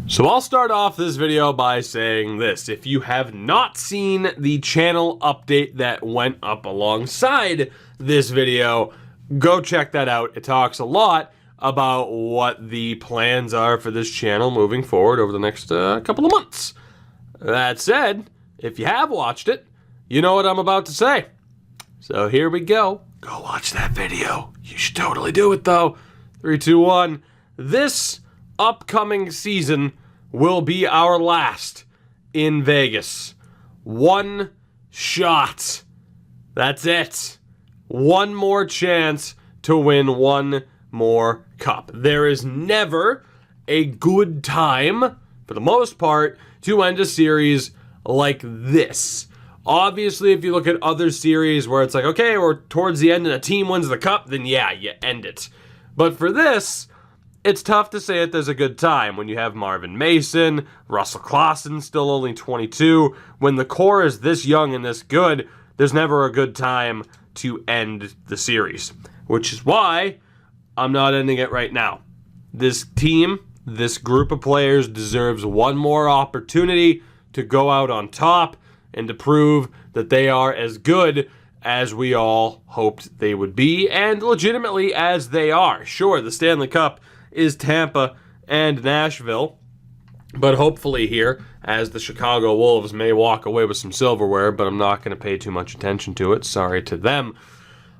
So I'll start off this video by saying this. If you have not seen the channel update that went up alongside this video, go check that out. It talks a lot about what the plans are for this channel moving forward over the next couple of months. That said, if you have watched it, you know what I'm about to say. So here we go. Go watch that video. You should totally do it though. 3, 2, 1. This upcoming season will be our last in Vegas. One shot. That's it. One more chance to win one more cup. There is never a good time, for the most part, to end a series like this. Obviously, if you look at other series where it's like, okay, we're towards the end and a team wins the cup, then yeah, you end it. But for this, it's tough to say that there's a good time when you have Marvin Mason, Russell Clausen still only 22. When the core is this young and this good, there's never a good time to end the series. Which is why I'm not ending it right now. This team, this group of players deserves one more opportunity to go out on top and to prove that they are as good as we all hoped they would be, and legitimately as they are. Sure, the Stanley Cup is Tampa and Nashville, but hopefully here, as the Chicago Wolves may walk away with some silverware, but I'm not going to pay too much attention to it, sorry to them.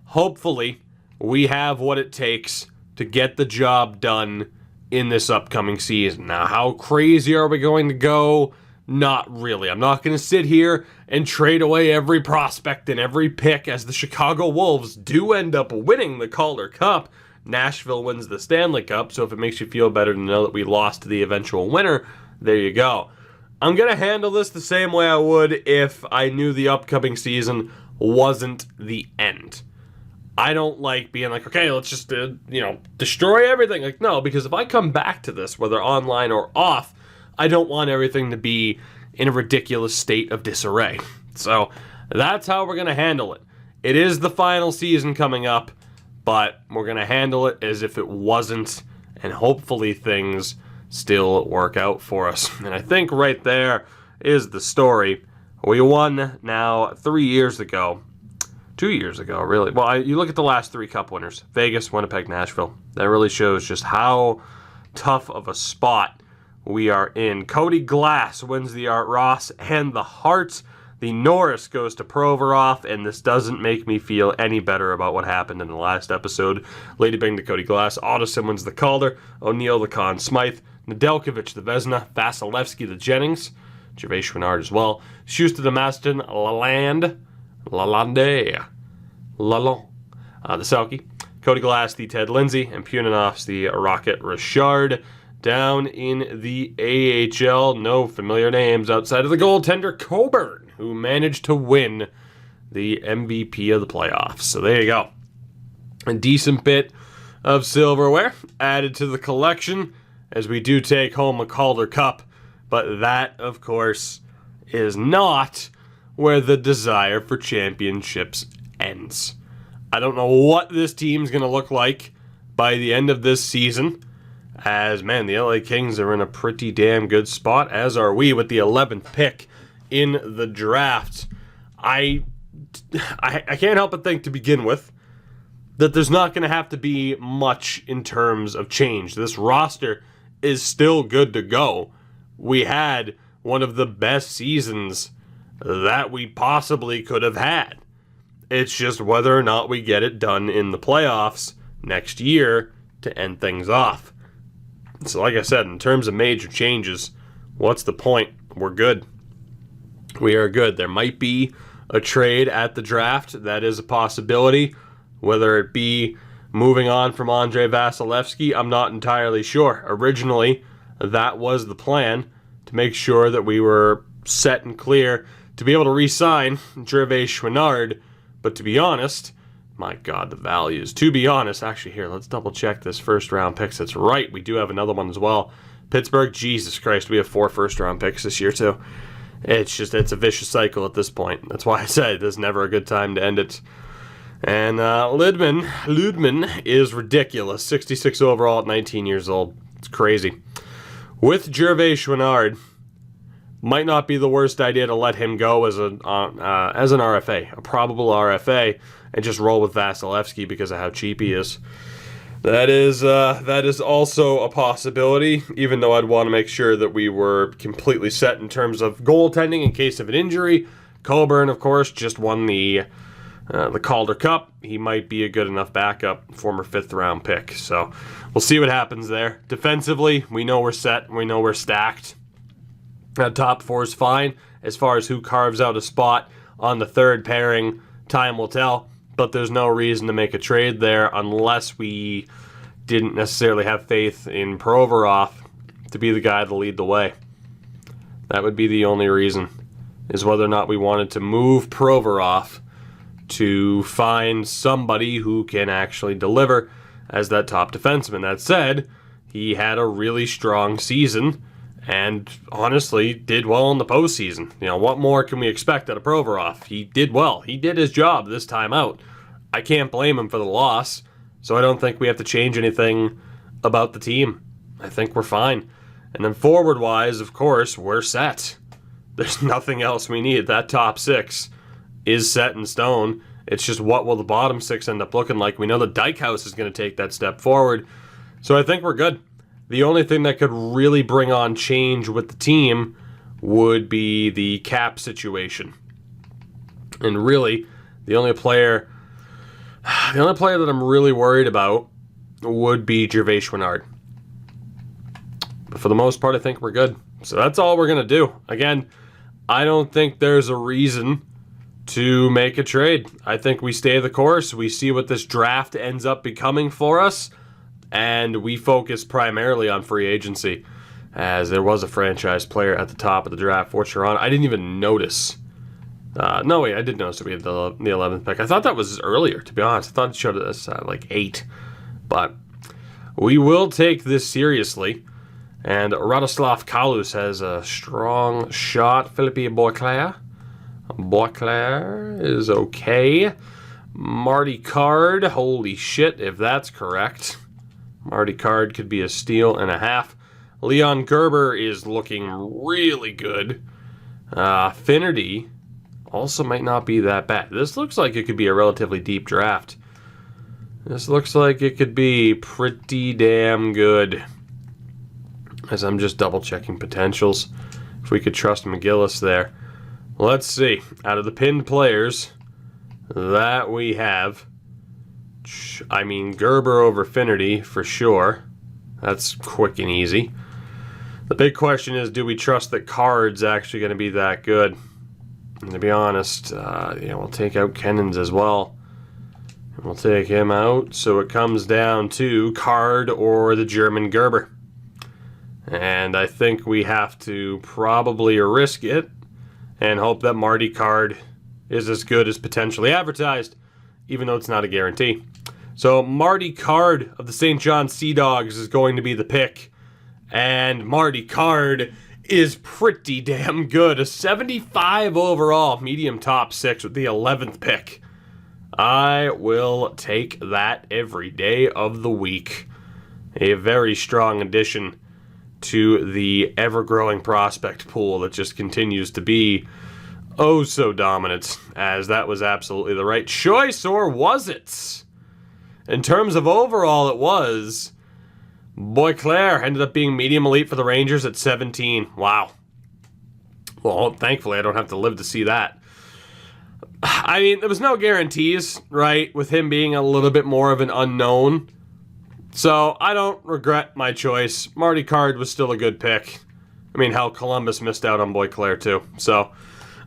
Hopefully, we have what it takes to get the job done in this upcoming season. Now, how crazy are we going to go? Not really. I'm not going to sit here and trade away every prospect and every pick as the Chicago Wolves do end up winning the Calder Cup. Nashville wins the Stanley Cup, so if it makes you feel better to know that we lost to the eventual winner, there you go. I'm going to handle this the same way I would if I knew the upcoming season wasn't the end. I don't like being like, okay, let's just, destroy everything. Like, no, because if I come back to this, whether online or off, I don't want everything to be in a ridiculous state of disarray. So that's how we're going to handle it. It is the final season coming up, but we're going to handle it as if it wasn't, and hopefully things still work out for us. And I think right there is the story. We won now 3 years ago. 2 years ago, really. Well, you look at the last 3 cup winners. Vegas, Winnipeg, Nashville. That really shows just how tough of a spot we are in. Cody Glass wins the Art Ross and the Hart. The Norris goes to Provorov, and this doesn't make me feel any better about what happened in the last episode. Lady Bing to Cody Glass. Ottoson wins the Calder. O'Neill the Conn Smythe. Nedeljkovic the Vezina. Vasilevsky the Jennings. Gervais Chouinard as well. Schuster the Maston. Lalonde. The Selke. Cody Glass the Ted Lindsay. And Punanov's the Rocket Richard. Down in the AHL, no familiar names outside of the goaltender Coburn, who managed to win the MVP of the playoffs. So there you go. A decent bit of silverware added to the collection as we do take home a Calder Cup. But that, of course, is not where the desire for championships ends. I don't know what this team's going to look like by the end of this season. As, man, the LA Kings are in a pretty damn good spot, as are we with the 11th pick in the draft. I can't help but think, to begin with, that there's not going to have to be much in terms of change. This roster is still good to go. We had one of the best seasons that we possibly could have had. It's just whether or not we get it done in the playoffs next year to end things off. So like I said, in terms of major changes, what's the point? We're good. We are good. There might be a trade at the draft. That is a possibility. Whether it be moving on from Andrei Vasilevsky, I'm not entirely sure. Originally, that was the plan, to make sure that we were set and clear to be able to re-sign Gervais Chouinard. But to be honest, my God, the values. To be honest, actually here, let's double check this first round picks. That's right, we do have another one as well. Pittsburgh, Jesus Christ, we have 4 first round picks this year too. It's a vicious cycle at this point. That's why I say there's never a good time to end it. And Ludman is ridiculous. 66 overall at 19 years old. It's crazy. With Gervais Chouinard, might not be the worst idea to let him go as an RFA, a probable RFA, and just roll with Vasilevsky because of how cheap he is. That is also a possibility, even though I'd want to make sure that we were completely set in terms of goaltending in case of an injury. Coburn, of course, just won the Calder Cup. He might be a good enough backup, former 5th-round pick. So we'll see what happens there. Defensively, we know we're set. We know we're stacked. Top 4 is fine. As far as who carves out a spot on the third pairing, time will tell. But there's no reason to make a trade there unless we didn't necessarily have faith in Provorov to be the guy to lead the way. That would be the only reason, is whether or not we wanted to move Provorov to find somebody who can actually deliver as that top defenseman. That said, he had a really strong season and honestly did well in the postseason. You know, what more can we expect out of Provorov? He did well. He did his job this time out. I can't blame him for the loss, so I don't think we have to change anything about the team. I think we're fine. And then forward-wise, of course, we're set. There's nothing else we need. That top 6 is set in stone. It's just what will the bottom 6 end up looking like. We know the Dykhouse is going to take that step forward. So I think we're good. The only thing that could really bring on change with the team would be the cap situation. And really, the only player that I'm really worried about would be Gervais Chouinard. But for the most part, I think we're good. So that's all we're going to do. Again, I don't think there's a reason to make a trade. I think we stay the course. We see what this draft ends up becoming for us. And we focus primarily on free agency, as there was a franchise player at the top of the draft for Toronto. I didn't even notice. No, wait, I did notice that we had the 11th pick. I thought that was earlier, to be honest. I thought it showed us like 8. But we will take this seriously. And Radoslav Kalus has a strong shot. Philippe Boisclair is okay. Marty Card, holy shit, if that's correct. Marty Card could be a steal and a half. Leon Gerber is looking really good. Finnerty also might not be that bad. This looks like it could be a relatively deep draft. This looks like it could be pretty damn good. As I'm just double-checking potentials. If we could trust McGillis there. Let's see. Out of the pinned players that we have, I mean, Gerber over Finnerty for sure. That's quick and easy. The big question is, do we trust that Card's actually going to be that good? And to be honest, we'll take out Kennens as well. And we'll take him out. So it comes down to Card or the German Gerber. And I think we have to probably risk it and hope that Marty Card is as good as potentially advertised, even though it's not a guarantee. So Marty Card of the St. John Sea Dogs is going to be the pick. And Marty Card is pretty damn good. A 75 overall, medium top 6 with the 11th pick. I will take that every day of the week. A very strong addition to the ever-growing prospect pool that just continues to be oh so dominant, as that was absolutely the right choice, or was it? In terms of overall, it was. Boisclair ended up being medium elite for the Rangers at 17. Wow. Well, thankfully I don't have to live to see that. I mean, there was no guarantees, right, with him being a little bit more of an unknown. So I don't regret my choice. Marty Card was still a good pick. I mean, hell, Columbus missed out on Boisclair too. So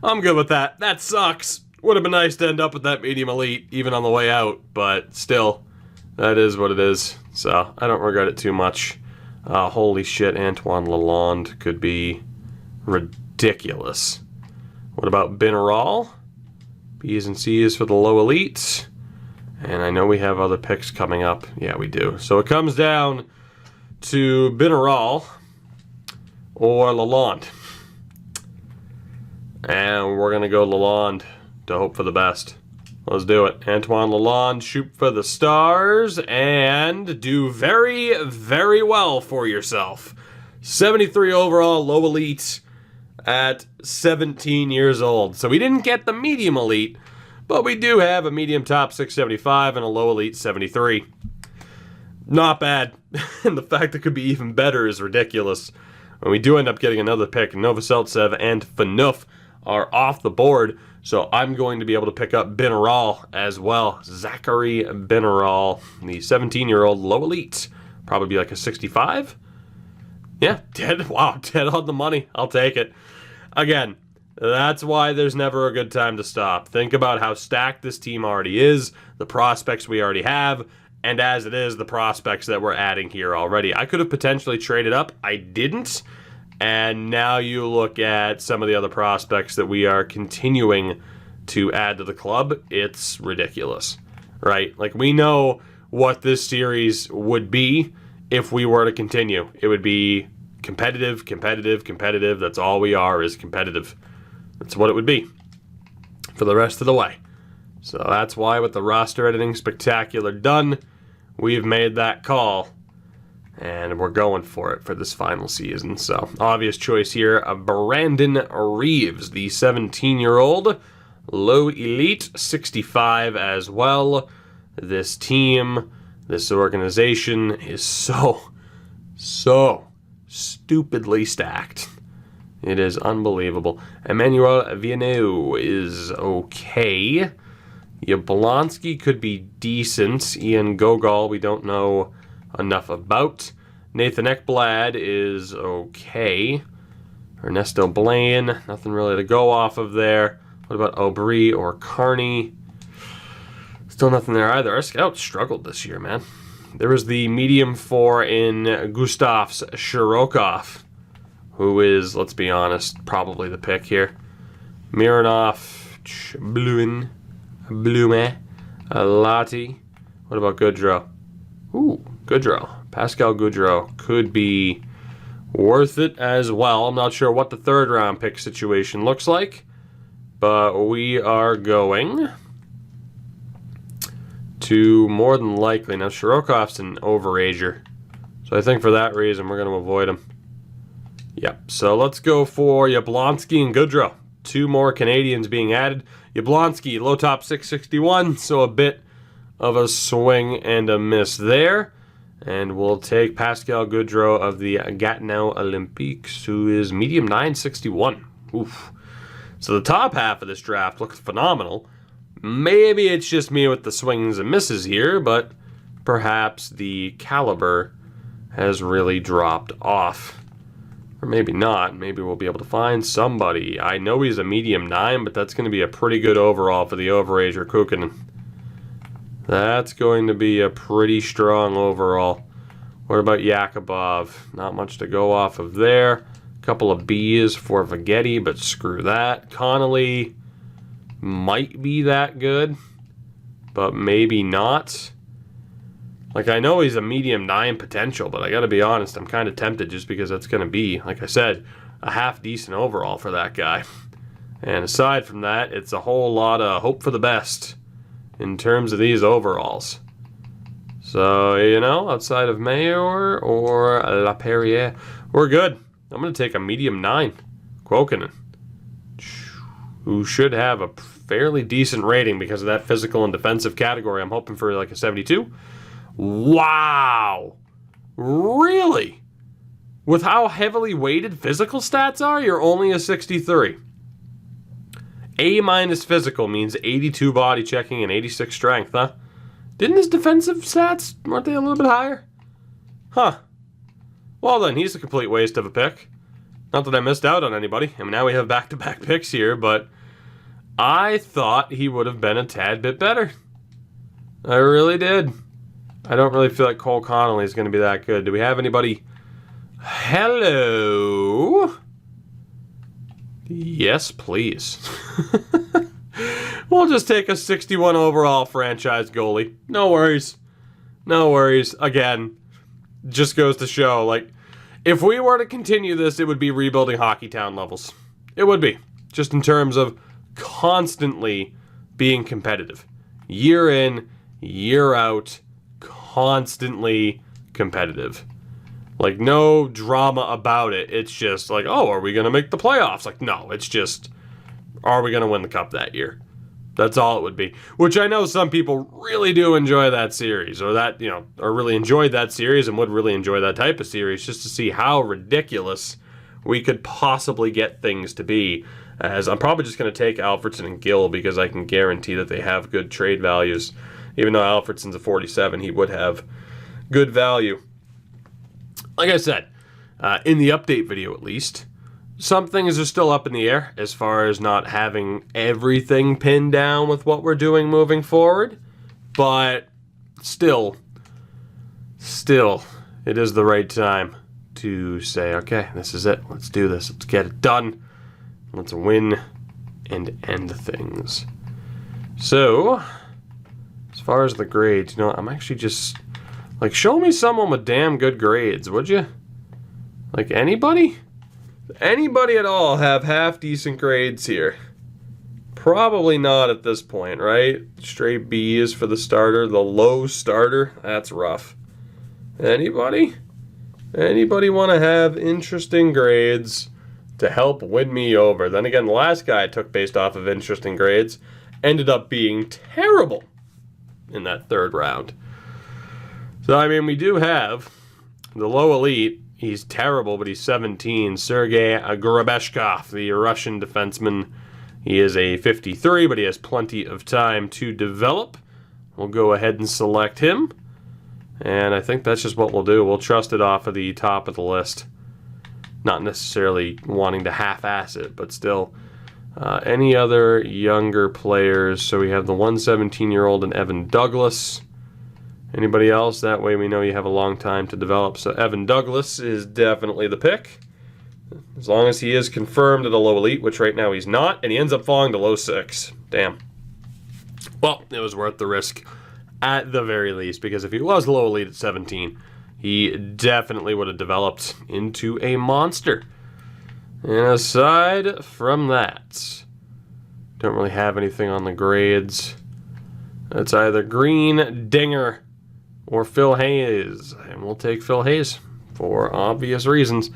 I'm good with that. That sucks. Would have been nice to end up with that medium elite, even on the way out. But still, that is what it is. So I don't regret it too much. Holy shit, Antoine Lalonde could be ridiculous. What about Binneral? B's and C's for the low elites. And I know we have other picks coming up. Yeah, we do. So it comes down to Binneral or Lalonde. And we're going to go Lalonde to hope for the best. Let's do it. Antoine Lalonde, shoot for the stars and do very, very well for yourself. 73 overall, low elite at 17 years old. So we didn't get the medium elite, but we do have a medium top 675 and a low elite 73. Not bad. And the fact it could be even better is ridiculous. When we do end up getting another pick, Novoseltsev and Phaneuf are off the board. So I'm going to be able to pick up Binneral as well. Zachary Binneral, the 17-year-old low elite. Probably be like a 65. Yeah, dead. Wow, dead on the money. I'll take it. Again, that's why there's never a good time to stop. Think about how stacked this team already is, the prospects we already have, and as it is, the prospects that we're adding here already. I could have potentially traded up. I didn't. And now you look at some of the other prospects that we are continuing to add to the club. It's ridiculous, right? Like, we know what this series would be if we were to continue. It would be competitive, competitive, competitive. That's all we are, is competitive. That's what it would be for the rest of the way. So that's why with the roster editing spectacular done, we've made that call. And we're going for it for this final season. So, obvious choice here, Brandon Reeves, the 17-year-old, low elite, 65 as well. This team, this organization is so stupidly stacked. It is unbelievable. Emmanuel Vienneau is okay. Yablonski could be decent. Ian Gogol, we don't know enough about. Nathan Ekblad is okay. Ernesto Blaine, nothing really to go off of there. What about Aubry or Carney? Still nothing there either. Our scouts struggled this year, man. There was the medium 4 in Gustavs Shirokov, who is, let's be honest, probably the pick here. Mironov, Blume, Lati. What about Goodrow? Ooh, Goodrow. Pascal Goodrow could be worth it as well. I'm not sure what the third round pick situation looks like, but we are going to more than likely. Now, Shirokov's an overager, so I think for that reason we're going to avoid him. Yep, so let's go for Yablonski and Goodrow. 2 more Canadians being added. Yablonski, low top 661, so a bit of a swing and a miss there. And we'll take Pascal Goodrow of the Gatineau Olympiques, who is medium 961. Oof. So the top half of this draft looks phenomenal. Maybe it's just me with the swings and misses here, but perhaps the caliber has really dropped off. Or maybe not. Maybe we'll be able to find somebody. I know he's a medium 9, but that's going to be a pretty good overall for the overager Kukkonen. That's going to be a pretty strong overall. What about Yakubov? Not much to go off of there. A couple of B's for Vagetti, but screw that. Connolly might be that good, but maybe not. Like, I know he's a medium 9 potential, but I gotta be honest, I'm kind of tempted just because that's going to be, like I said, a half-decent overall for that guy. And aside from that, it's a whole lot of hope for the best in terms of these overalls. So, you know, outside of Mayor or Laperriere, we're good. I'm going to take a medium 9, Kukkonen, who should have a fairly decent rating because of that physical and defensive category. I'm hoping for like a 72. Wow! Really? With how heavily weighted physical stats are, you're only a 63. A- physical means 82 body checking and 86 strength, huh? Didn't his defensive stats, weren't they a little bit higher? Huh. Well then, he's a complete waste of a pick. Not that I missed out on anybody. I mean, now we have back-to-back picks here, but I thought he would have been a tad bit better. I really did. I don't really feel like Cole Connolly is going to be that good. Do we have anybody? Hello? Yes, please. We'll just take a 61 overall franchise goalie. No worries. No worries. Again, just goes to show, like, if we were to continue this, it would be rebuilding Hockey Town levels. It would be. Just in terms of constantly being competitive. Year in, year out, constantly competitive. Like, no drama about it. It's just like, oh, are we going to make the playoffs? Like, no, it's just, are we going to win the cup that year? That's all it would be. Which I know some people really do enjoy that series, or that, you know, or really enjoyed that series and would really enjoy that type of series, just to see how ridiculous we could possibly get things to be. As I'm probably just going to take Alfredsson and Gill because I can guarantee that they have good trade values. Even though Alfredsson's a 47, he would have good value. Like I said, in the update video at least, some things are still up in the air as far as not having everything pinned down with what we're doing moving forward. But still, it is the right time to say, okay, this is it. Let's do this. Let's get it done. Let's win and end things. So, as far as the grades, you know, I'm actually just, like, show me someone with damn good grades, would you? Like, anybody? Anybody at all have half-decent grades here? Probably not at this point, right? Straight B's for the starter, the low starter. That's rough. Anybody? Anybody want to have interesting grades to help win me over? Then again, the last guy I took based off of interesting grades ended up being terrible in that third round. So, I mean, we do have the low elite. He's terrible, but he's 17. Sergei Grabeshkov, the Russian defenseman. He is a 53, but he has plenty of time to develop. We'll go ahead and select him. And I think that's just what we'll do. We'll trust it off of the top of the list. Not necessarily wanting to half-ass it, but still. Any other younger players? So we have the 17-year-old and Evan Douglas. Anybody else? That way we know you have a long time to develop. So Evan Douglas is definitely the pick. As long as he is confirmed at a low elite, which right now he's not, and he ends up falling to low 6. Damn. Well, it was worth the risk at the very least, because if he was low elite at 17, he definitely would have developed into a monster. And aside from that, don't really have anything on the grades. It's either Green, Dinger, or Phil Hayes. And we'll take Phil Hayes for obvious reasons.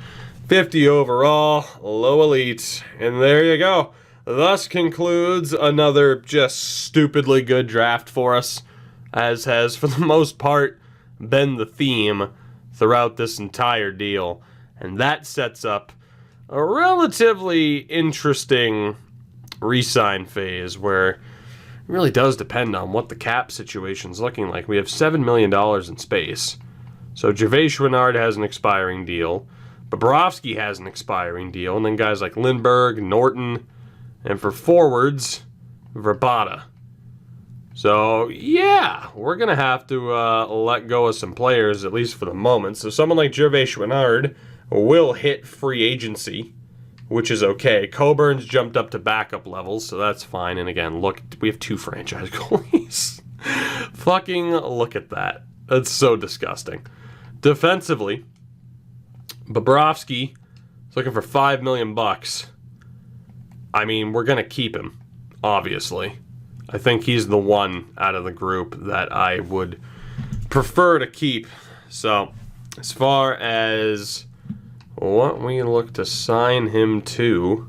50 overall, low elite. And there you go. Thus concludes another just stupidly good draft for us, as has for the most part been the theme throughout this entire deal. And that sets up a relatively interesting re-sign phase where it really does depend on what the cap situation's looking like. We have $7 million in space. So Gervais Chouinard has an expiring deal. Bobrovsky has an expiring deal. And then guys like Lindbergh, Norton, and for forwards, Verbata. So, yeah, we're going to have to let go of some players, at least for the moment. So someone like Gervais Chouinard will hit free agency, which is okay. Coburn's jumped up to backup levels, so that's fine. And again, look, we have 2 franchise goalies. Fucking look at that. That's so disgusting. Defensively, Bobrovsky is looking for $5 million. I mean, we're going to keep him, obviously. I think he's the one out of the group that I would prefer to keep. So, as far as what we look to sign him to,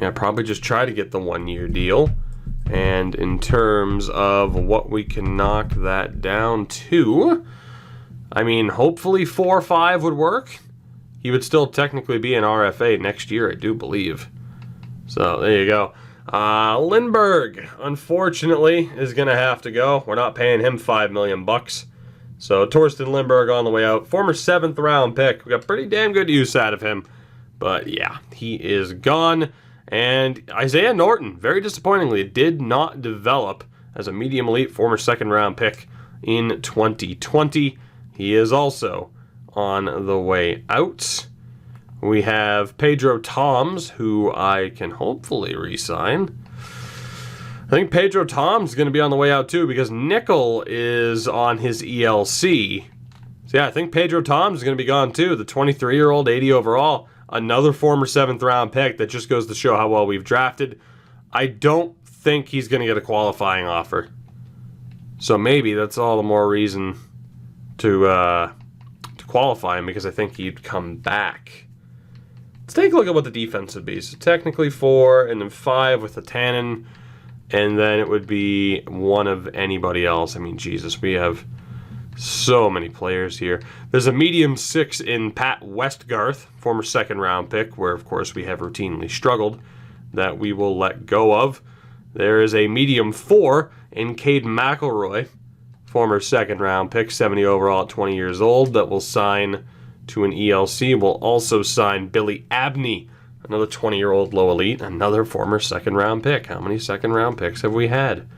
yeah, probably just try to get the 1-year deal. And in terms of what we can knock that down to, I mean, hopefully 4 or 5 would work. He would still technically be an RFA next year, I do believe. So, there you go. Lindbergh, unfortunately, is going to have to go. We're not paying him $5 million. So, Torsten Lindbergh on the way out. Former 7th round pick. We got pretty damn good use out of him. But, yeah, he is gone. And Isaiah Norton, very disappointingly, did not develop as a medium elite former 2nd round pick in 2020. He is also on the way out. We have Pedro Toms, who I can hopefully re-sign. I think Pedro Toms is going to be on the way out too, because Nickel is on his ELC. So yeah, I think Pedro Toms is going to be gone too. The 23-year-old, 80 overall. Another former 7th round pick. That just goes to show how well we've drafted. I don't think he's going to get a qualifying offer. So maybe that's all the more reason to qualifying because I think he'd come back. Let's take a look at what the defense would be. So technically 4 and then 5 with the Tannen, and then it would be 1 of anybody else. I mean, Jesus, we have so many players here. There's a medium 6 in Pat Westgarth, former second-round pick, where, of course, we have routinely struggled, that we will let go of. There is a medium 4 in Cade McElroy, former second-round pick, 70 overall at 20 years old, that will sign to an ELC. We'll also sign Billy Abney, another 20-year-old low elite, another former second-round pick. How many second-round picks have we had?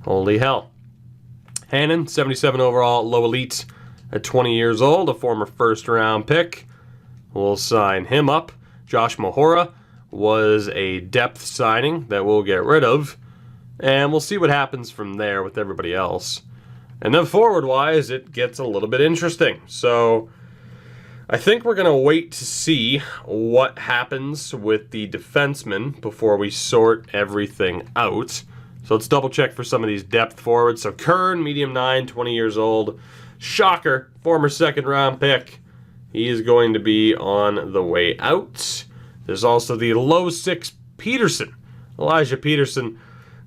Holy hell. Hannon, 77 overall low elite at 20 years old, a former first-round pick. We'll sign him up. Josh Mahora was a depth signing that we'll get rid of, and we'll see what happens from there with everybody else. And then forward-wise, it gets a little bit interesting. So I think we're going to wait to see what happens with the defensemen before we sort everything out. So let's double-check for some of these depth forwards. So Kern, medium 9, 20 years old. Shocker, former second-round pick. He is going to be on the way out. There's also the low 6 Peterson. Elijah Peterson,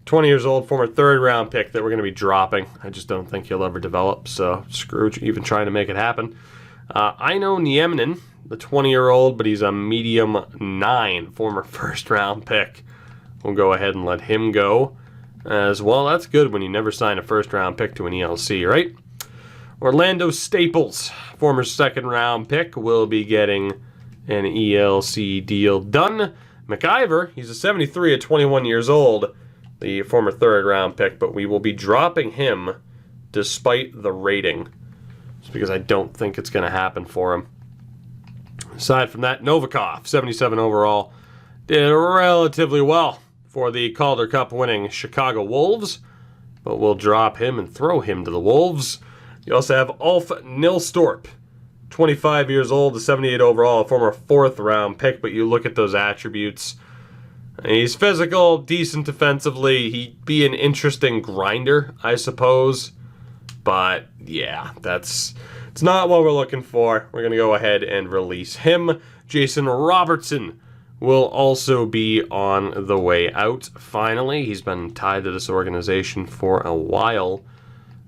20 years old, former third-round pick that we're going to be dropping. I just don't think he'll ever develop, so screw even trying to make it happen. Aino Nieminen, the 20-year-old, but he's a medium 9, former first-round pick. We'll go ahead and let him go as well. That's good when you never sign a first-round pick to an ELC, right? Orlando Staples, former second-round pick, will be getting an ELC deal done. McIver, he's a 73 at 21 years old, the former third-round pick, but we will be dropping him despite the rating, just because I don't think it's going to happen for him. Aside from that, Novikov, 77 overall, did relatively well for the Calder Cup winning Chicago Wolves, but we'll drop him and throw him to the Wolves. You also have Ulf Nilstorp, 25 years old, a 78 overall, a former fourth-round pick, but you look at those attributes. He's physical, decent defensively. He'd be an interesting grinder, I suppose. But, yeah, it's not what we're looking for. We're going to go ahead and release him. Jason Robertson will also be on the way out, finally. He's been tied to this organization for a while.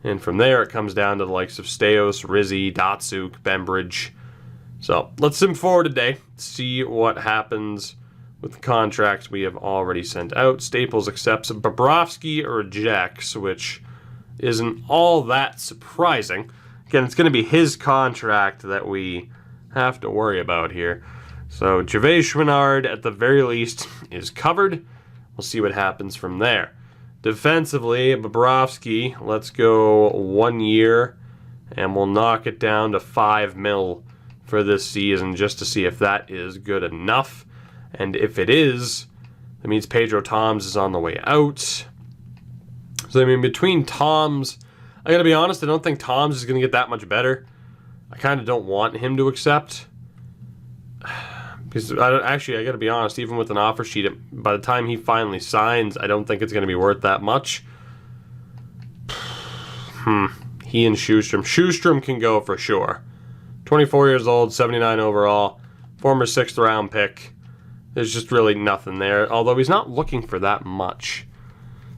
And from there, it comes down to the likes of Steos, Rizzi, Datsuk, Bembridge. So let's sim forward today, see what happens with the contracts we have already sent out. Staples accepts. Bobrovsky rejects, which isn't all that surprising. Again, it's going to be his contract that we have to worry about here. So Gervais Chouinard, at the very least, is covered. We'll see what happens from there. Defensively, Bobrovsky, let's go 1 year, and we'll knock it down to $5 million for this season just to see if that is good enough. And if it is, that means Pedro Toms is on the way out. So, I mean, between Toms, I gotta be honest, I don't think Toms is gonna get that much better. I kind of don't want him to accept. Because, I gotta be honest, even with an offer sheet, by the time he finally signs, I don't think it's gonna be worth that much. He and Schustrom. Schustrom can go for sure. 24 years old, 79 overall, former 6th round pick. There's just really nothing there, although he's not looking for that much.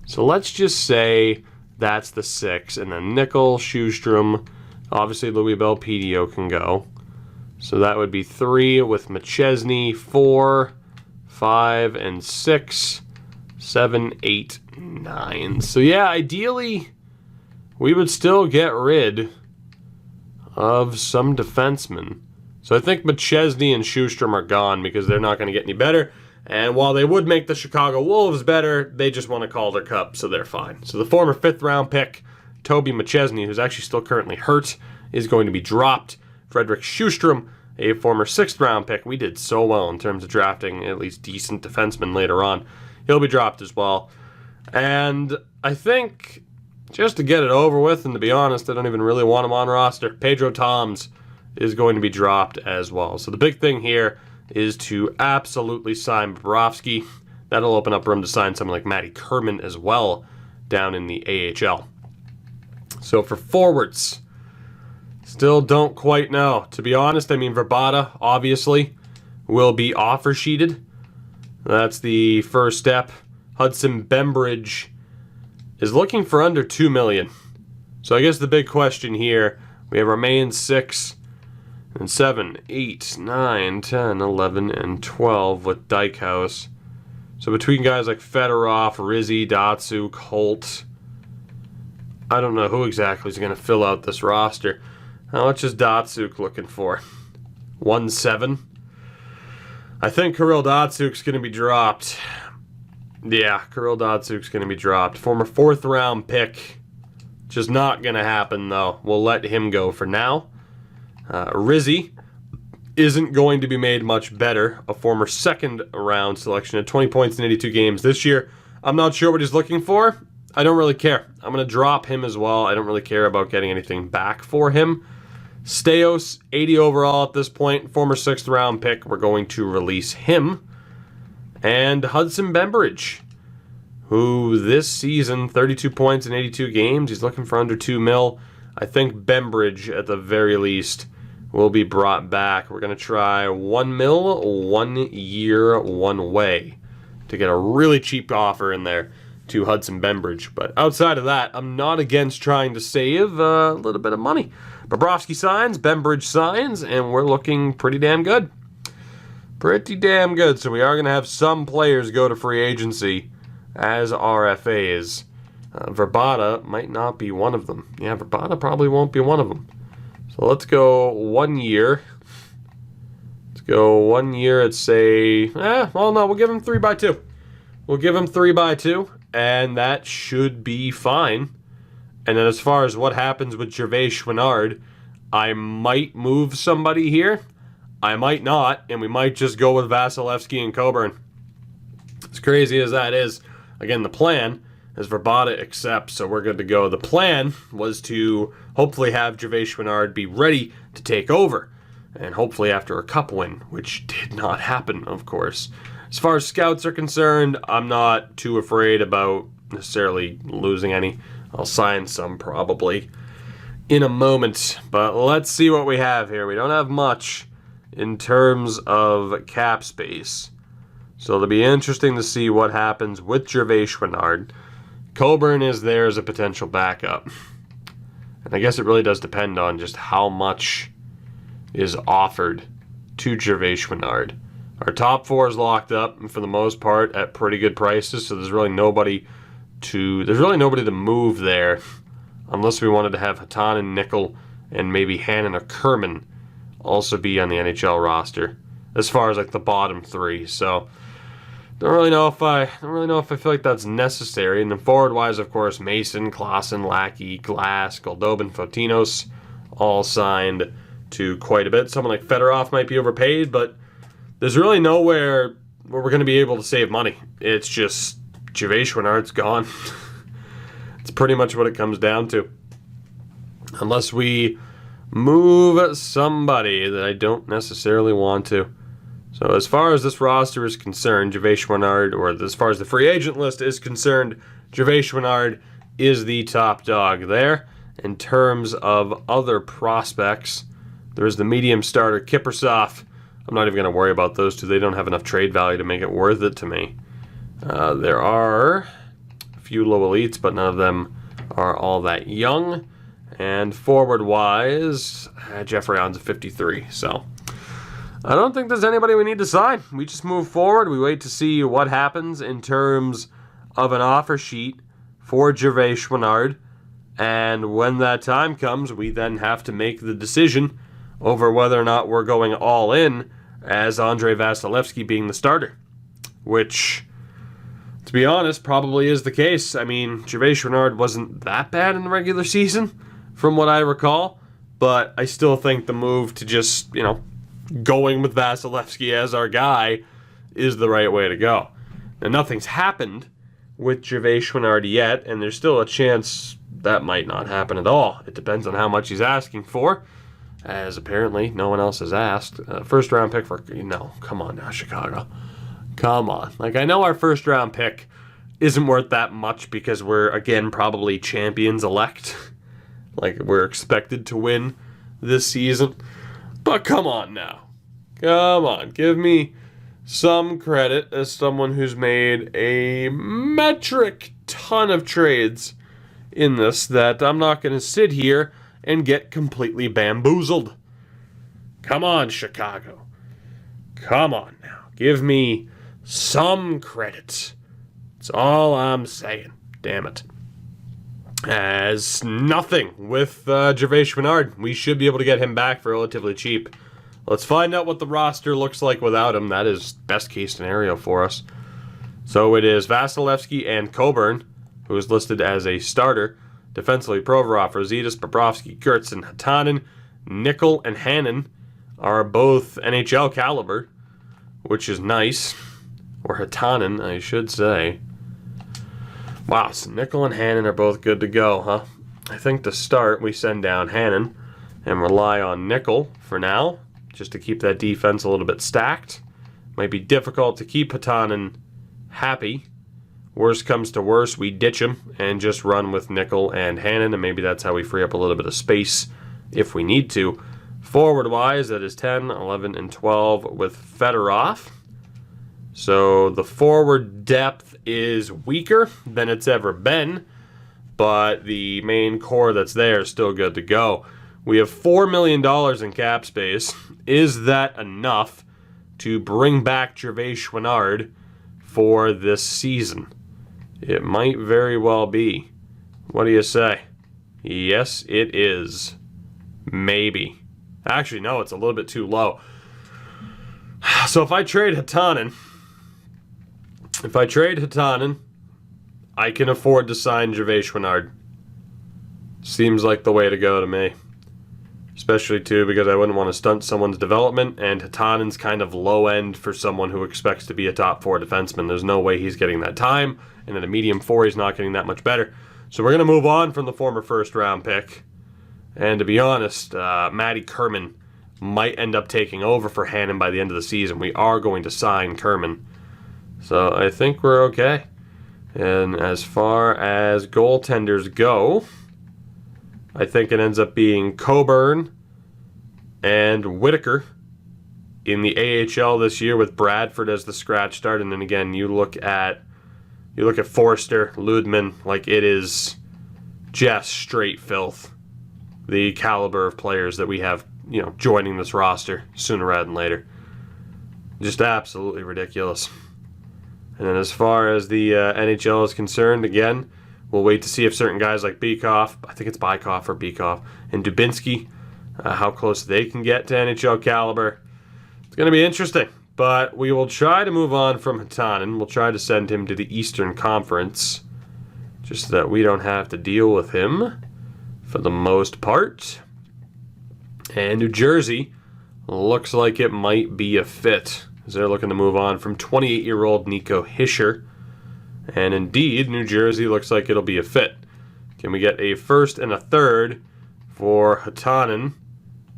So let's just say that's the 6, and then Nickel, Schustrom, obviously Louis Belpedio can go. So that would be 3 with McChesney, 4, 5, and 6, 7, 8, 9. So yeah, ideally, we would still get rid of some defensemen. So I think McChesney and Schustrom are gone because they're not going to get any better. And while they would make the Chicago Wolves better, they just won a Calder Cup, so they're fine. So the former 5th round pick, Toby McChesney, who's actually still currently hurt, is going to be dropped. Frederick Schustrom, a former 6th round pick. We did so well in terms of drafting at least decent defensemen later on. He'll be dropped as well. And I think, just to get it over with, and to be honest, I don't even really want him on roster, Pedro Toms is going to be dropped as well. So the big thing here is to absolutely sign Bobrovsky. That'll open up room to sign someone like Matty Kerman as well down in the AHL. So for forwards, Still don't quite know. To be honest, I mean, Verbata, obviously, will be offer sheeted. That's the first step. Hudson Bembridge is looking for under $2 million. So I guess the big question here, we have our main 6 and 7, 8, 9, 10, 11, and 12 with Dykhouse. So between guys like Fedorov, Rizzi, Datsuk, Holt, I don't know who exactly is going to fill out this roster. How much is Datsuk looking for? 1.7? I think Kirill Datsuk's going to be dropped. Yeah, Kirill Datsuk's going to be dropped. Former 4th round pick. Just not going to happen, though. We'll let him go for now. Rizzi isn't going to be made much better. A former 2nd round selection at 20 points in 82 games this year. I'm not sure what he's looking for. I don't really care. I'm going to drop him as well. I don't really care about getting anything back for him. Steos, 80 overall at this point. Former 6th round pick. We're going to release him. And Hudson Bembridge, who this season, 32 points in 82 games. He's looking for under $2 million. I think Bembridge, at the very least, will be brought back. We're going to try $1 million, 1 year, 1 way to get a really cheap offer in there to Hudson Bembridge. But outside of that, I'm not against trying to save a little bit of money. Bobrovsky signs, Bembridge signs, and we're looking pretty damn good. Pretty damn good. So we are going to have some players go to free agency as RFAs. Verbata might not be one of them. Yeah, Verbata probably won't be one of them. So let's go 1 year. Let's go 1 year at, say, well, no, we'll give him 3x2. We'll give him 3x2, and that should be fine. And then as far as what happens with Gervais Chouinard, I might move somebody here. I might not, and we might just go with Vasilevsky and Coburn. As crazy as that is, again, the plan is Verbata accepts, so we're good to go. The plan was to hopefully have Gervais Chouinard be ready to take over, and hopefully after a cup win, which did not happen, of course. As far as scouts are concerned, I'm not too afraid about necessarily losing any. I'll sign some probably in a moment, but let's see what we have here. We don't have much in terms of cap space, so it'll be interesting to see what happens with Gervais Chouinard. Coburn is there as a potential backup, and I guess it really does depend on just how much is offered to Gervais Chouinard. Our top 4 is locked up, and for the most part at pretty good prices, so there's really nobody to move there, unless we wanted to have Hatan and Nickel and maybe Hannon or Kerman also be on the NHL roster, as far as like the bottom 3. So don't really know if I feel like that's necessary. And then forward wise, of course, Mason, Klassen, Lackey, Glass, Goldobin, Fotinos, all signed to quite a bit. Someone like Fedorov might be overpaid, but there's really nowhere where we're going to be able to save money. It's just Gervais Chouinard's gone. It's pretty much what it comes down to. Unless we move somebody that I don't necessarily want to. So as far as this roster is concerned, Gervais Chouinard, or as far as the free agent list is concerned, Gervais Chouinard is the top dog there. In terms of other prospects, there's the medium starter Kiprusoff. I'm not even going to worry about those two. They don't have enough trade value to make it worth it to me. There are a few low elites, but none of them are all that young. And forward-wise, Jeffrey On's a 53. So I don't think there's anybody we need to sign. We just move forward. We wait to see what happens in terms of an offer sheet for Gervais Chouinard. And when that time comes, we then have to make the decision over whether or not we're going all in as Andrei Vasilevsky being the starter, which, to be honest, probably is the case. I mean, Gervais Chouinard wasn't that bad in the regular season, from what I recall, but I still think the move to just, going with Vasilevsky as our guy is the right way to go. Now, nothing's happened with Gervais Chouinard yet, and there's still a chance that might not happen at all. It depends on how much he's asking for, as apparently no one else has asked. First round pick for, come on now, Chicago. Come on. I know our first round pick isn't worth that much because we're, again, probably champions elect. We're expected to win this season. But come on now. Come on. Give me some credit as someone who's made a metric ton of trades in this, that I'm not going to sit here and get completely bamboozled. Come on, Chicago. Come on now. Give me some credit. That's all I'm saying. Damn it. As nothing with Gervais Chouinard. We should be able to get him back for relatively cheap. Let's find out what the roster looks like without him. That is best case scenario for us. So it is Vasilevsky and Coburn, who is listed as a starter. Defensively, Provorov, Rositas, Bobrovsky, Kurtzen, Hatanen, Nickel, and Hannon are both NHL caliber, which is nice. Or Hatanen, I should say. Wow, so Nickel and Hannon are both good to go, huh? I think to start, we send down Hannon and rely on Nickel for now, just to keep that defense a little bit stacked. Might be difficult to keep Hatanen happy. Worst comes to worst, we ditch him and just run with Nickel and Hannon, and maybe that's how we free up a little bit of space if we need to. Forward-wise, that is 10, 11, and 12 with Fedorov. So the forward depth is weaker than it's ever been, but the main core that's there is still good to go. We have $4 million in cap space. Is that enough to bring back Gervais Chouinard for this season? It might very well be. What do you say? Yes, it is. Maybe. Actually, no, it's a little bit too low. So if I trade Hatanen, I can afford to sign Gervais Chouinard. Seems like the way to go to me. Especially, too, because I wouldn't want to stunt someone's development, and Hatanen's kind of low end for someone who expects to be a top 4 defenseman. There's no way he's getting that time, and at a medium 4, he's not getting that much better. So we're going to move on from the former first-round pick. And to be honest, Matty Kerman might end up taking over for Hannon by the end of the season. We are going to sign Kerman. So I think we're okay. And as far as goaltenders go, I think it ends up being Coburn and Whitaker in the AHL this year, with Bradford as the scratch start. And then again, you look at Forster, Ludman, like it is just straight filth. The caliber of players that we have, joining this roster sooner rather than later. Just absolutely ridiculous. And then as far as the NHL is concerned, again, we'll wait to see if certain guys like Bykov, I think it's Bykov or Bykov, and Dubinsky, how close they can get to NHL caliber. It's going to be interesting, but we will try to move on from Hatanen. We'll try to send him to the Eastern Conference, just so that we don't have to deal with him for the most part. And New Jersey looks like it might be a fit, as they're looking to move on from 28-year-old Nico Hischier. And indeed, New Jersey looks like it'll be a fit. Can we get a first and a third for Hatanen?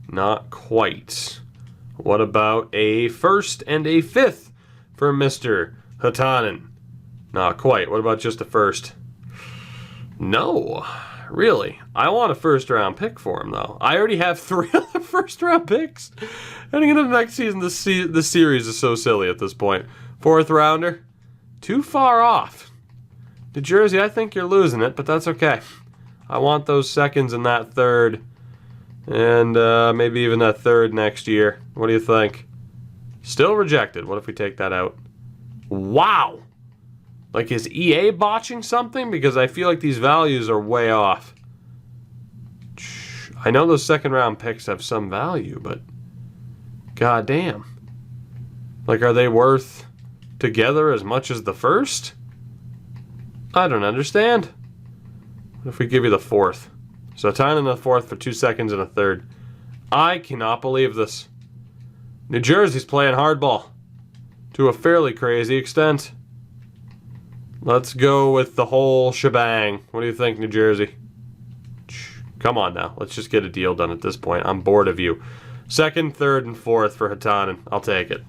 Not quite. What about a first and a fifth for Mr. Hatanen? Not quite. What about just a first? No. Really? I want a first-round pick for him, though. I already have 3 other first-round picks. Heading into the next season, the series is so silly at this point. 4th rounder? Too far off. New Jersey, I think you're losing it, but that's okay. I want those seconds in that third, and maybe even that third next year. What do you think? Still rejected. What if we take that out? Wow! Like, is EA botching something? Because I feel like these values are way off. I know those second-round picks have some value, but goddamn. Like, are they worth together as much as the first? I don't understand. What if we give you the 4th? So time in the 4th for 2 seconds and a third. I cannot believe this. New Jersey's playing hardball to a fairly crazy extent. Let's go with the whole shebang. What do you think, New Jersey? Come on now. Let's just get a deal done at this point. I'm bored of you. 2nd, 3rd, and 4th for Hatanen. I'll take it.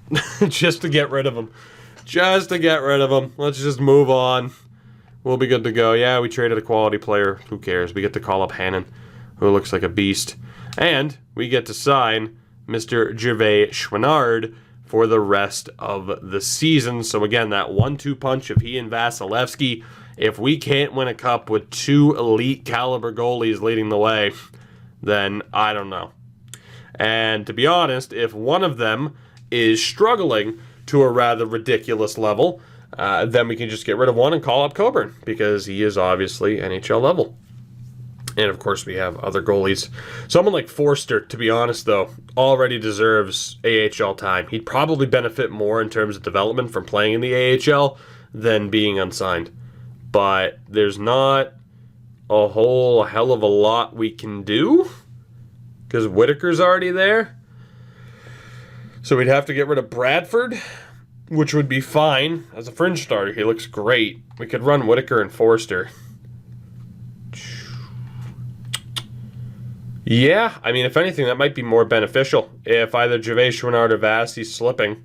Just to get rid of him. Just to get rid of him. Let's just move on. We'll be good to go. Yeah, we traded a quality player. Who cares? We get to call up Hannon, who looks like a beast. And we get to sign Mr. Gervais Chouinard for the rest of the season. So again, that 1-2 punch of he and Vasilevsky, if we can't win a cup with 2 elite caliber goalies leading the way, then I don't know. And to be honest, if one of them is struggling to a rather ridiculous level, then we can just get rid of one and call up Coburn, because he is obviously NHL level. And of course we have other goalies. Someone like Forster, to be honest though, already deserves AHL time. He'd probably benefit more in terms of development from playing in the AHL than being unsigned. But there's not a whole hell of a lot we can do, because Whitaker's already there. So we'd have to get rid of Bradford, which would be fine as a fringe starter. He looks great. We could run Whitaker and Forster. Yeah, I mean, if anything, that might be more beneficial. If either Gervais, Chouinard, or Vasi's slipping,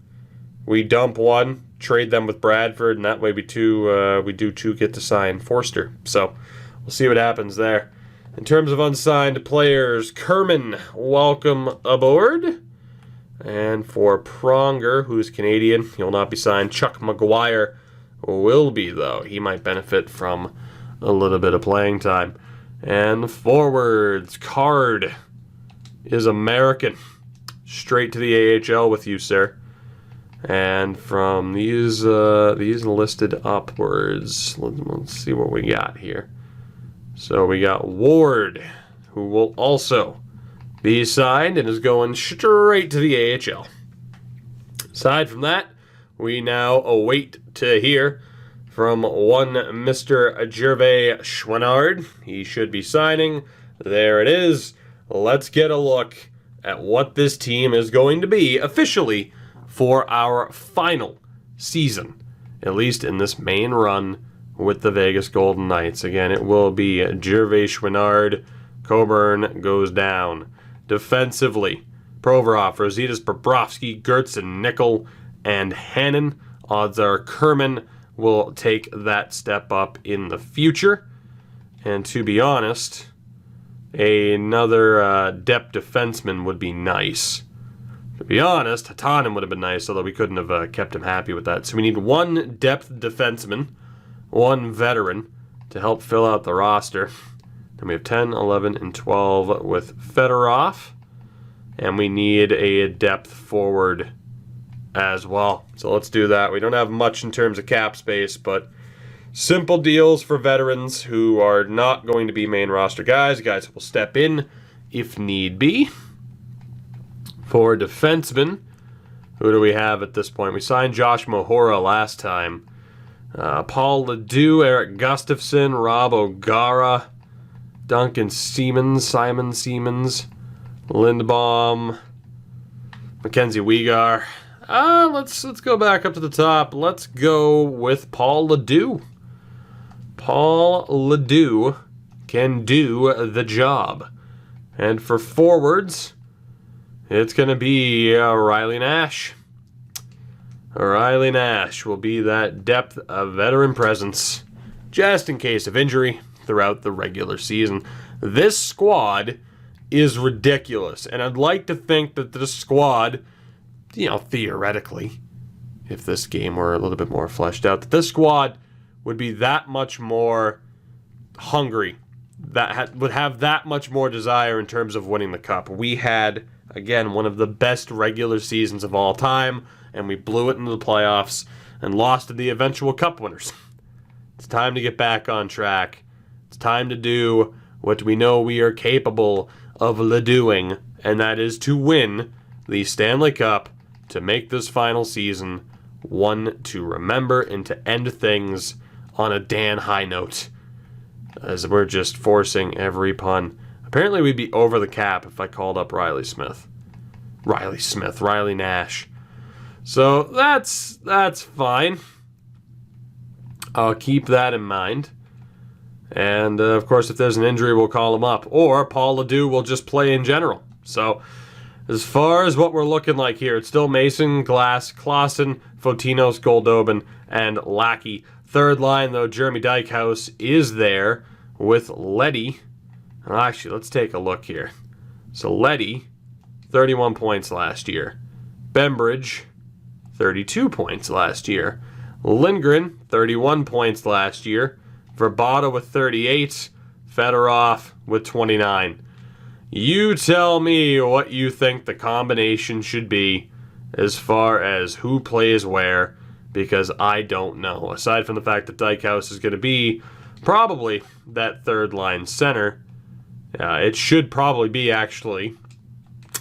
we dump one, trade them with Bradford, and that way we do get to sign Forster. So we'll see what happens there. In terms of unsigned players, Kerman, welcome aboard. And for Pronger, who's Canadian, he'll not be signed. Chuck McGuire will be, though. He might benefit from a little bit of playing time. And forwards, Card is American. Straight to the AHL with you, sir. And from these listed upwards, let's see what we got here. So we got Ward, who will also be signed and is going straight to the AHL. Aside from that, we now await to hear from one Mr. Gervais Chouinard. He should be signing. There it is. Let's get a look at what this team is going to be officially for our final season, at least in this main run with the Vegas Golden Knights. Again, it will be Gervais Chouinard. Coburn goes down. Defensively, Provorov, Rositas, Bobrovsky, Gertzen, Nickel, and Hannon. Odds are Kerman will take that step up in the future. And to be honest, another depth defenseman would be nice. To be honest, Hatanen would have been nice, although we couldn't have kept him happy with that. So we need one depth defenseman, one veteran to help fill out the roster. Then we have 10, 11, and 12 with Fedorov. And we need a depth forward as well. So let's do that. We don't have much in terms of cap space, but simple deals for veterans who are not going to be main roster guys who will step in if need be. For defensemen, who do we have at this point? We signed Josh Mohora last time. Paul Ledoux, Eric Gustafson, Rob O'Gara, Duncan Siemens, Simon Siemens, Lindbaum, Mackenzie Weegar. Let's go back up to the top. Let's go with Paul Ledoux. Paul Ledoux can do the job. And for forwards, it's going to be Riley Nash. Riley Nash will be that depth of veteran presence, just in case of injury throughout the regular season. This squad is ridiculous, and I'd like to think that this squad, theoretically, if this game were a little bit more fleshed out, that this squad would be that much more hungry, would have that much more desire in terms of winning the cup. We had, again, one of the best regular seasons of all time, and we blew it into the playoffs and lost to the eventual cup winners. It's time to get back on track. It's time to do what we know we are capable of doing, and that is to win the Stanley Cup, to make this final season one to remember and to end things on a Dan high note, as we're just forcing every pun. Apparently we'd be over the cap if I called up Riley Nash. So that's fine. I'll keep that in mind. And, of course, if there's an injury, we'll call him up. Or Paul Ledoux will just play in general. So, as far as what we're looking like here, it's still Mason, Glass, Clausen, Fotinos, Goldobin, and Lackey. Third line, though, Jeremy Dykhouse is there with Leddy. Actually, let's take a look here. So Leddy, 31 points last year. Bembridge, 32 points last year. Lindgren, 31 points last year. Verbata with 38. Fedorov with 29. You tell me what you think the combination should be as far as who plays where, because I don't know. Aside from the fact that Dykhouse is going to be probably that third line center, it should probably be actually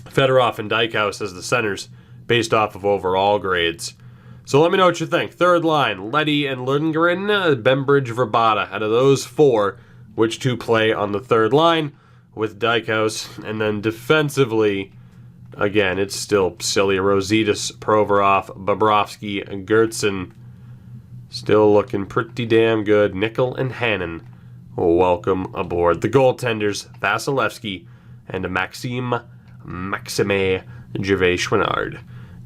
Fedorov and Dykhouse as the centers based off of overall grades. So let me know what you think. Third line, Leddy and Lundgren, Bembridge, Verbata. Out of those four, which two play on the third line with Dykhouse? And then defensively, again, it's still silly. Rositas, Provorov, Bobrovsky, and Gertson. Still looking pretty damn good. Nickel and Hannon, welcome aboard. The goaltenders, Vasilevsky and Maxime Gervais-Chouinard.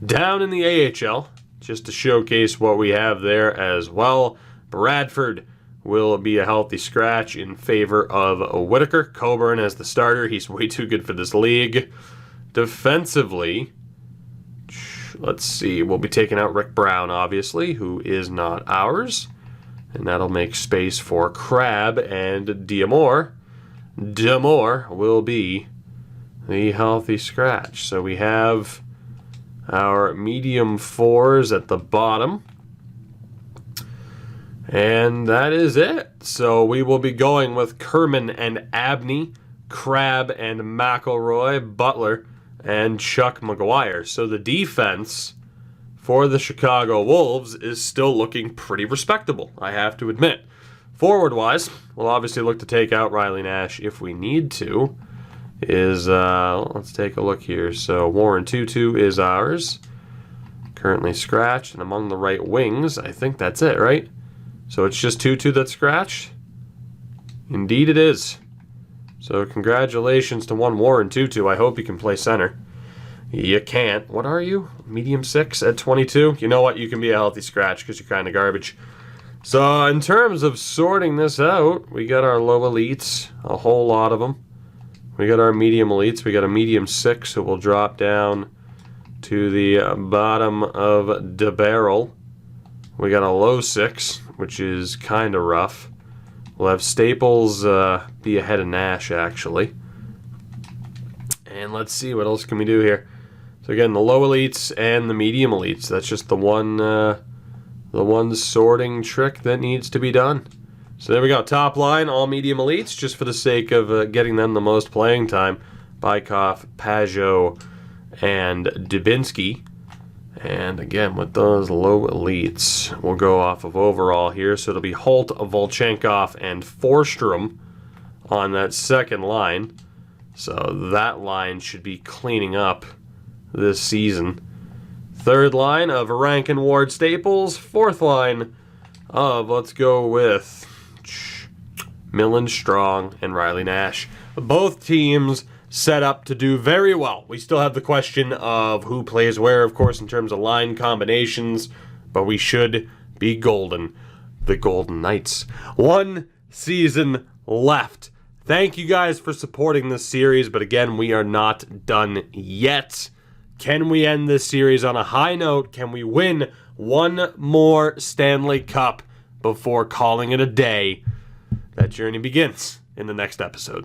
Down in the AHL, just to showcase what we have there as well, Bradford will be a healthy scratch in favor of Whitaker. Coburn as the starter. He's way too good for this league. Defensively, let's see, we'll be taking out Rick Brown, obviously, who is not ours. And that'll make space for Crab and Diamore. Diamore will be the healthy scratch. So we have our medium fours at the bottom. And that is it. So we will be going with Kerman and Abney, Crab and McElroy, Butler, and Chuck McGuire. So the defense for the Chicago Wolves is still looking pretty respectable, I have to admit. Forward-wise, we'll obviously look to take out Riley Nash if we need to. Let's take a look here. So Warren Tutu is ours. Currently scratched, and among the right wings, I think that's it, right? So it's just Tutu that's scratched? Indeed it is. So congratulations to one Warren Tutu. I hope you can play center. You can't. What are you? Medium 6 at 22? You know what? You can be a healthy scratch because you're kind of garbage. So in terms of sorting this out, we got our low elites, a whole lot of them. We got our medium elites. We got a medium 6 who will drop down to the bottom of the barrel. We got a low 6, which is kind of rough. We'll have Staples be ahead of Nash, actually. And let's see, what else can we do here? So again, the low elites and the medium elites. That's just the one sorting trick that needs to be done. So there we go. Top line, all medium elites, just for the sake of getting them the most playing time. Bykov, Pajot, and Dubinsky. And again, with those low elites, we'll go off of overall here. So it'll be Holt, Volchenkov, and Forsstrom on that second line. So that line should be cleaning up this season. Third line of Rankin, Ward, Staples. Fourth line of, let's go with Millen, Strong, and Riley Nash. Both teams set up to do very well. We still have the question of who plays where, of course, in terms of line combinations, but we should be golden. The Golden Knights. One season left. Thank you guys for supporting this series, but again, we are not done yet. Can we end this series on a high note? Can we win one more Stanley Cup before calling it a day? That journey begins in the next episode.